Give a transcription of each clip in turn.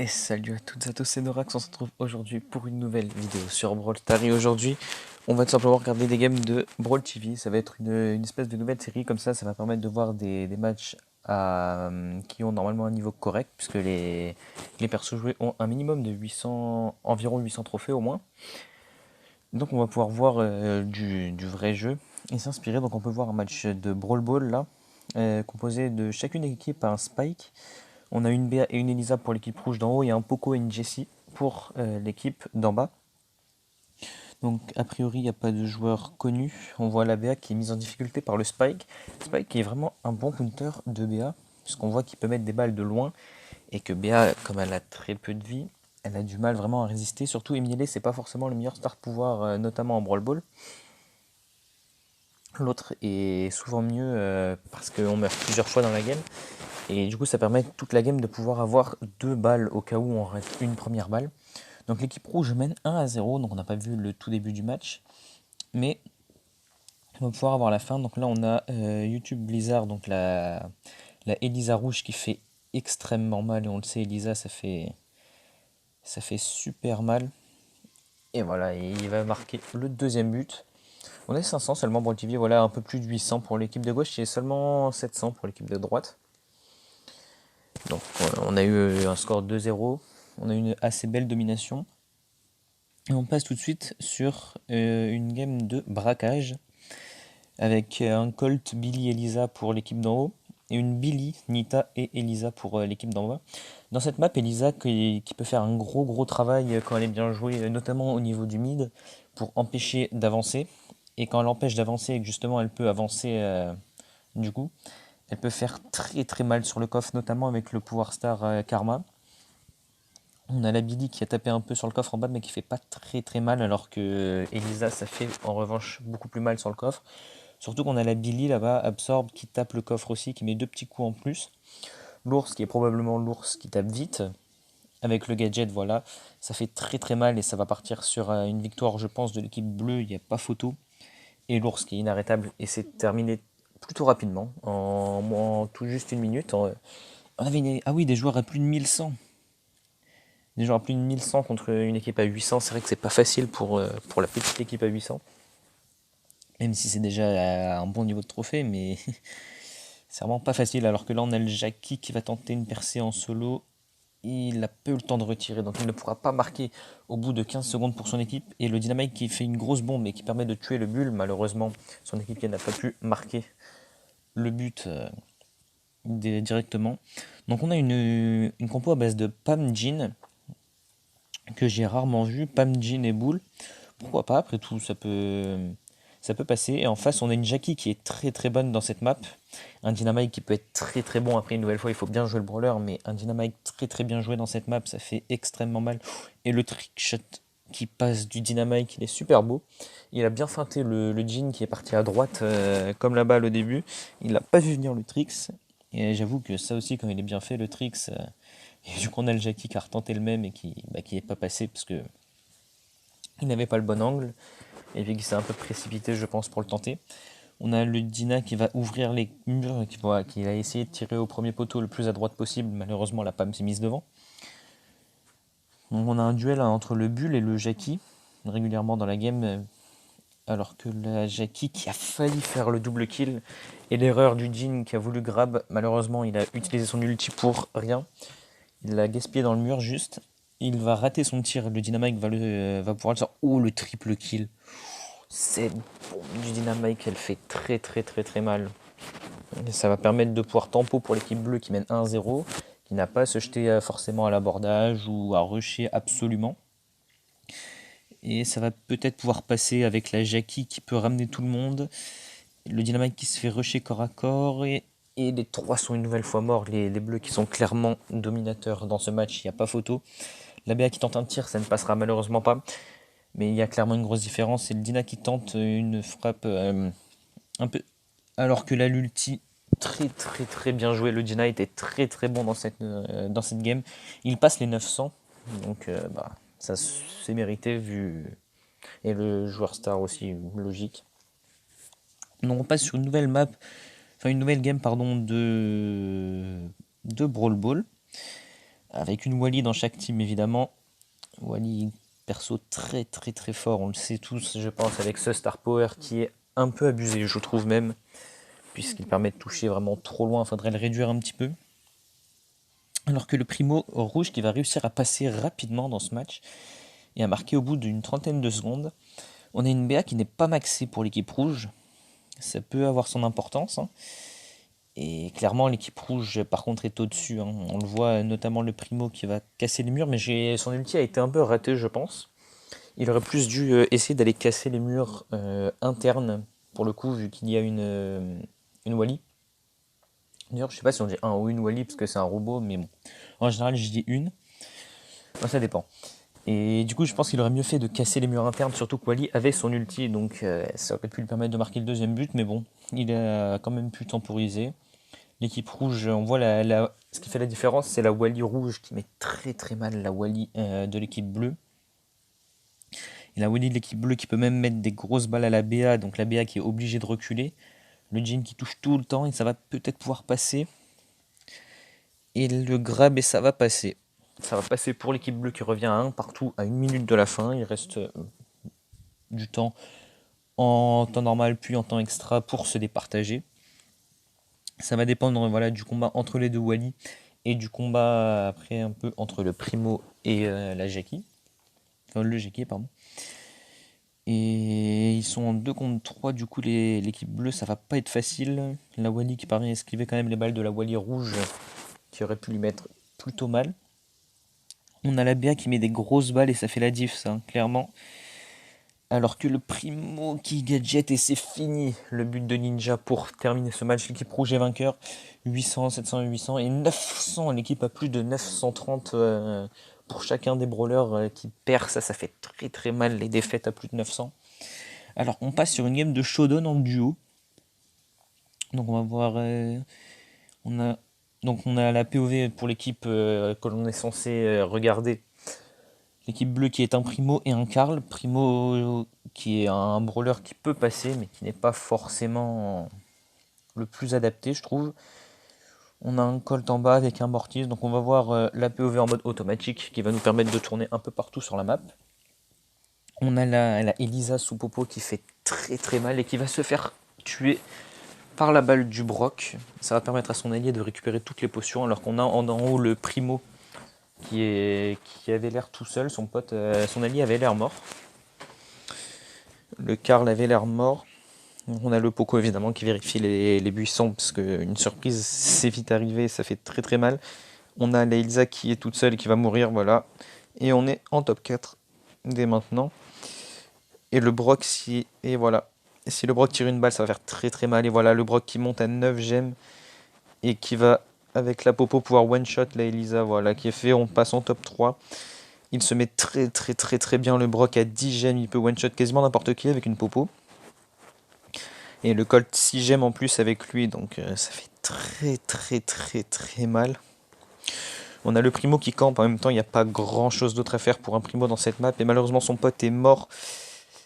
Et salut à toutes et à tous, c'est Norax, on se retrouve aujourd'hui pour une nouvelle vidéo sur Brawl Stars. Et aujourd'hui, on va tout simplement regarder des games de Brawl TV. Ça va être une espèce de nouvelle série, comme ça va permettre de voir des matchs qui ont normalement un niveau correct, puisque les persos joués ont un minimum de 800, environ 800 trophées au moins. Donc on va pouvoir voir du vrai jeu et s'inspirer. Donc on peut voir un match de Brawl Ball là, composé de chacune équipe à un Spike. On a une Béa et une Elisa pour l'équipe rouge d'en haut et un Poco et une Jessie pour l'équipe d'en bas. Donc a priori il n'y a pas de joueur connu. On voit la Béa qui est mise en difficulté par le Spike. Spike qui est vraiment un bon counter de Béa, puisqu'on voit qu'il peut mettre des balles de loin et que Béa, comme elle a très peu de vie, elle a du mal vraiment à résister. Surtout Emile, c'est pas forcément le meilleur start pouvoir, notamment en Brawl Ball. L'autre est souvent mieux parce qu'on meurt plusieurs fois dans la game. Et du coup, ça permet toute la game de pouvoir avoir deux balles au cas où on rate une première balle. Donc l'équipe rouge mène 1-0, donc on n'a pas vu le tout début du match. Mais on va pouvoir avoir la fin. Donc là, on a YouTube Blizzard, donc la Elisa rouge qui fait extrêmement mal. Et on le sait, Elisa, ça fait super mal. Et voilà, et il va marquer le deuxième but. On est 500 seulement pour le TV, voilà, un peu plus de 800 pour l'équipe de gauche et seulement 700 pour l'équipe de droite. Donc on a eu un score 2-0, on a eu une assez belle domination. Et on passe tout de suite sur une game de braquage avec un Colt, Billy, Elisa pour l'équipe d'en haut et une Billy, Nita et Elisa pour l'équipe d'en bas. Dans cette map, Elisa qui peut faire un gros travail quand elle est bien jouée, notamment au niveau du mid, pour empêcher d'avancer. Et quand elle empêche d'avancer et que justement elle peut avancer du coup, elle peut faire très mal sur le coffre, notamment avec le pouvoir star Karma. On a la Billy qui a tapé un peu sur le coffre en bas, mais qui fait pas très mal, alors que Elisa, ça fait en revanche beaucoup plus mal sur le coffre. Surtout qu'on a la Billy là-bas, Absorbe, qui tape le coffre aussi, qui met deux petits coups en plus. L'ours, qui est probablement l'ours qui tape vite, avec le gadget, voilà. Ça fait très mal et ça va partir sur une victoire, je pense, de l'équipe bleue, il n'y a pas photo. Et l'ours qui est inarrêtable, et c'est terminé plutôt rapidement, en tout juste une minute. On avait ah oui, des joueurs à plus de 1100. Des joueurs à plus de 1100 contre une équipe à 800, c'est vrai que c'est pas facile pour la petite équipe à 800. Même si c'est déjà un bon niveau de trophée, mais c'est vraiment pas facile. Alors que là, on a le Jackie qui va tenter une percée en solo. Il a peu le temps de retirer, donc il ne pourra pas marquer au bout de 15 secondes pour son équipe. Et le Dynamite qui fait une grosse bombe et qui permet de tuer le Bull, malheureusement, son équipe n'a pas pu marquer le but directement. Donc on a une compo à base de Pam Jean, que j'ai rarement vu, Pam Jean et Bull. Pourquoi pas, après tout, ça peut passer. Et en face, on a une Jackie qui est très bonne dans cette map. Un Dynamite qui peut être très bon. Après, une nouvelle fois, il faut bien jouer le brawler, mais un Dynamite très bien joué dans cette map, ça fait extrêmement mal. Et le trickshot qui passe du Dynamite, il est super beau. Il a bien feinté le Jin qui est parti à droite, comme la balle au début. Il n'a pas vu venir le Trix. Et j'avoue que ça aussi, quand il est bien fait, le Trix. Et du coup, on a le Jackie qui a retenté le même et qui est pas passé parce que il n'avait pas le bon angle. Et puis qui s'est un peu précipité, je pense, pour le tenter. On a le Dina qui va ouvrir les murs, qui va essayer de tirer au premier poteau le plus à droite possible. Malheureusement, la Pam s'est mise devant. Donc on a un duel entre le Bull et le Jackie, régulièrement dans la game, alors que la Jackie qui a failli faire le double kill, et l'erreur du Jin qui a voulu grab, malheureusement il a utilisé son ulti pour rien. Il l'a gaspillé dans le mur juste. Il va rater son tir, le Dynamite va pouvoir le sortir. Oh, le triple kill. Cette bombe du Dynamite, elle fait très mal. Et ça va permettre de pouvoir tempo pour l'équipe bleue qui mène 1-0, qui n'a pas à se jeter forcément à l'abordage ou à rusher absolument. Et ça va peut-être pouvoir passer avec la Jackie qui peut ramener tout le monde. Le Dynamite qui se fait rusher corps à corps. Et les trois sont une nouvelle fois morts. Les bleus qui sont clairement dominateurs dans ce match, il n'y a pas photo. La BA qui tente un tir, ça ne passera malheureusement pas. Mais il y a clairement une grosse différence. C'est le Dina qui tente une frappe un peu. Alors que là, l'ulti, très bien joué. Le Dina était très bon dans cette game. Il passe les 900. Donc, ça c'est mérité vu. Et le joueur star aussi, logique. Donc, on passe sur une nouvelle map. Enfin, une nouvelle game, pardon, de Brawl Ball. avec une Wally dans chaque team évidemment. Wally, perso très très très fort, on le sait tous, je pense, avec ce Star Power qui est un peu abusé, je trouve même, puisqu'il permet de toucher vraiment trop loin, faudrait le réduire un petit peu. Alors que le Primo rouge qui va réussir à passer rapidement dans ce match et à marquer au bout d'une trentaine de secondes. On a une BA qui n'est pas maxée pour l'équipe rouge, ça peut avoir son importance, hein. Et clairement l'équipe rouge par contre est au-dessus, hein. On le voit notamment le Primo qui va casser les murs, mais son ulti a été un peu raté je pense. Il aurait plus dû essayer d'aller casser les murs internes, pour le coup, vu qu'il y a une Wally. D'ailleurs, je sais pas si on dit un ou une Wally, parce que c'est un robot, mais bon. En général, je dis une. Enfin, ça dépend. Et du coup, je pense qu'il aurait mieux fait de casser les murs internes, surtout que Wally avait son ulti, donc ça aurait pu lui permettre de marquer le deuxième but, mais bon, il a quand même pu temporiser. L'équipe rouge, on voit ce qui fait la différence, c'est la Wally rouge qui met très très mal la Wally de l'équipe bleue. Et la Wally de l'équipe bleue qui peut même mettre des grosses balles à la BA, donc la BA qui est obligée de reculer. Le Jhin qui touche tout le temps et ça va peut-être pouvoir passer. Et le grab et ça va passer. Ça va passer pour l'équipe bleue qui revient à 1 partout à 1 minute de la fin. Il reste du temps en temps normal puis en temps extra pour se départager. Ça va dépendre voilà, du combat entre les deux Wally et du combat après un peu entre le Primo et la Jackie. Enfin le Jackie pardon. Et ils sont en 2 contre 3, du coup l'équipe bleue ça va pas être facile. La Wally qui paraît esquiver quand même les balles de la Wally rouge qui aurait pu lui mettre plutôt mal. On a la BA qui met des grosses balles et ça fait la diff ça, hein, clairement. Alors que le Primo qui gadget et c'est fini. Le but de Ninja pour terminer ce match. L'équipe rouge est vainqueur. 800, 700, 800 et 900. L'équipe a plus de 930 pour chacun des brawlers qui perd. Ça fait très très mal les défaites à plus de 900. Alors on passe sur une game de showdown en duo. Donc on va voir... on a la POV pour l'équipe que l'on est censé regarder. L'équipe bleue qui est un Primo et un Karl. Primo qui est un brawler qui peut passer, mais qui n'est pas forcément le plus adapté, je trouve. On a un Colt en bas avec un Mortis, donc on va voir la POV en mode automatique qui va nous permettre de tourner un peu partout sur la map. On a la Elisa sous popo qui fait très très mal et qui va se faire tuer par la balle du Brock. Ça va permettre à son allié de récupérer toutes les potions, alors qu'on a en haut le Primo qui avait l'air tout seul, son pote, son allié avait l'air mort. Le Karl avait l'air mort. On a le Poco évidemment qui vérifie les buissons parce qu'une surprise c'est vite arrivé, ça fait très très mal. On a l'Elsa qui est toute seule et qui va mourir, voilà. Et on est en top 4 dès maintenant. Et le Brock, et voilà. Et si le Brock tire une balle, ça va faire très très mal. Et voilà, le Brock qui monte à 9 gemmes et qui va, avec la Popo, pouvoir one-shot la Elisa, voilà, qui est fait. On passe en top 3. Il se met très très très très bien, le Brock à 10 gemmes. Il peut one-shot quasiment n'importe qui avec une Popo. Et le Colt 6 gemmes en plus avec lui, donc ça fait très très très très mal. On a le Primo qui campe, en même temps il n'y a pas grand chose d'autre à faire pour un Primo dans cette map, et malheureusement son pote est mort.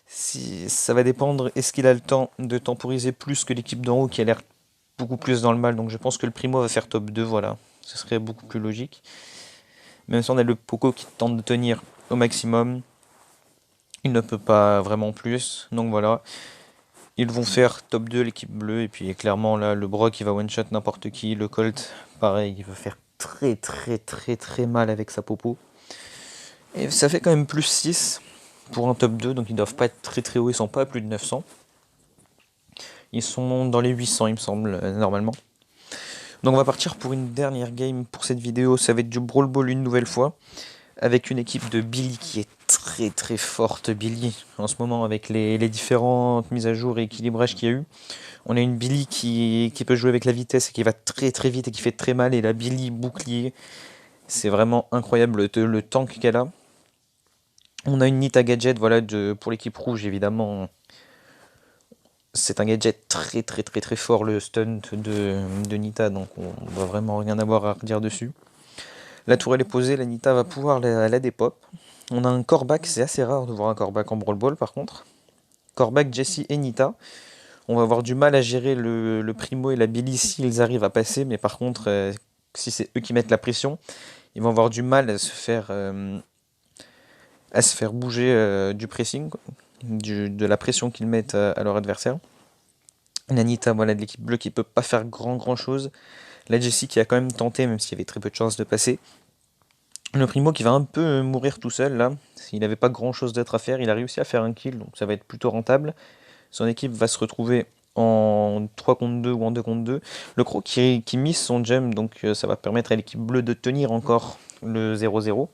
Ça va dépendre, est-ce qu'il a le temps de temporiser plus que l'équipe d'en haut qui a l'air beaucoup plus dans le mal, donc je pense que le Primo va faire top 2, voilà, ce serait beaucoup plus logique. Même si on a le Poco qui tente de tenir au maximum, il ne peut pas vraiment plus, donc voilà. Ils vont faire top 2 l'équipe bleue, et puis clairement là le Brock il va one shot n'importe qui, le Colt pareil il va faire très très très très mal avec sa Popo. Et ça fait quand même plus 6 pour un top 2, donc ils doivent pas être très très haut, ils sont pas à plus de 900. Ils sont dans les 800 il me semble normalement. Donc on va partir pour une dernière game pour cette vidéo, ça va être du Brawl Ball une nouvelle fois. Avec une équipe de Billy qui est très très forte, Billy, en ce moment avec les différentes mises à jour et équilibrages qu'il y a eu. On a une Billy qui peut jouer avec la vitesse et qui va très très vite et qui fait très mal, et la Billy bouclier, c'est vraiment incroyable le tank qu'elle a. On a une Nita gadget, voilà, pour l'équipe rouge évidemment. C'est un gadget très très très très fort, le stunt de Nita, donc on va vraiment rien avoir à redire dessus. La tourelle est posée, la Nita va pouvoir la dépop. On a un Corbac, c'est assez rare de voir un Corbac en Brawl Ball par contre. Corbac, Jessie et Nita. On va avoir du mal à gérer le Primo et la Billy s'ils arrivent à passer, mais par contre, si c'est eux qui mettent la pression, Ils vont avoir du mal à se faire bouger du pressing, quoi, de la pression qu'ils mettent à leur adversaire. Nanita, voilà, de l'équipe bleue qui peut pas faire grand chose. La Jessie qui a quand même tenté, même s'il y avait très peu de chances de passer. Le Primo qui va un peu mourir tout seul là. Il n'avait pas grand chose d'autre à faire. Il a réussi à faire un kill, donc ça va être plutôt rentable. Son équipe va se retrouver en 3 contre 2 ou en 2 contre 2. Le Croc qui mise son gem, donc ça va permettre à l'équipe bleue de tenir encore le 0-0.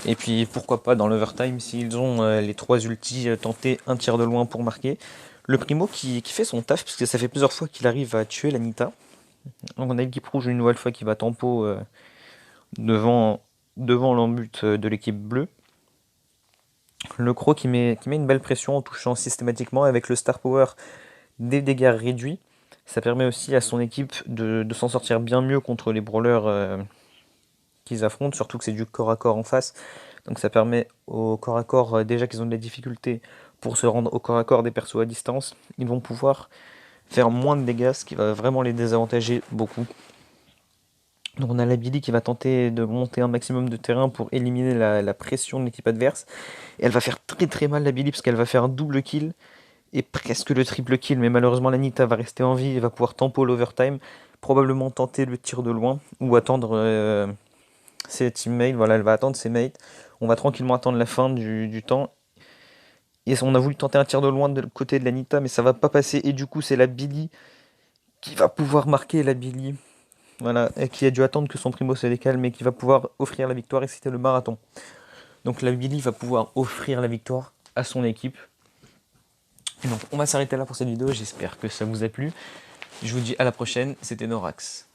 Et puis pourquoi pas dans l'overtime, s'ils ont les 3 ultis, tenter un tir de loin pour marquer. Le Primo qui fait son taf, parce que ça fait plusieurs fois qu'il arrive à tuer la Nita. Donc on a l'équipe rouge une nouvelle fois qui va tempo devant, devant l'embut de l'équipe bleue. Le Croc qui met une belle pression en touchant systématiquement avec le Star Power des dégâts réduits. Ça permet aussi à son équipe de s'en sortir bien mieux contre les brawlers qu'ils affrontent, surtout que c'est du corps à corps en face. Donc ça permet au corps à corps, déjà qu'ils ont de la difficulté pour se rendre au corps à corps des persos à distance, ils vont pouvoir faire moins de dégâts, ce qui va vraiment les désavantager beaucoup. Donc on a la Billy qui va tenter de monter un maximum de terrain pour éliminer la pression de l'équipe adverse. Et elle va faire très mal la Billy parce qu'elle va faire un double kill et presque le triple kill. Mais malheureusement la Nita va rester en vie et va pouvoir tempo l'overtime. Probablement tenter le tir de loin ou attendre ses teammates. Voilà, elle va attendre ses mates. On va tranquillement attendre la fin du temps. Et on a voulu tenter un tir de loin de côté de la Nita mais ça va pas passer. Et du coup c'est la Billy qui va pouvoir marquer la Billy. Voilà, et qui a dû attendre que son primo se décale, mais qui va pouvoir offrir la victoire, et c'était le marathon. Donc la Billy va pouvoir offrir la victoire à son équipe. Et donc on va s'arrêter là pour cette vidéo, j'espère que ça vous a plu. Je vous dis à la prochaine, c'était Norax.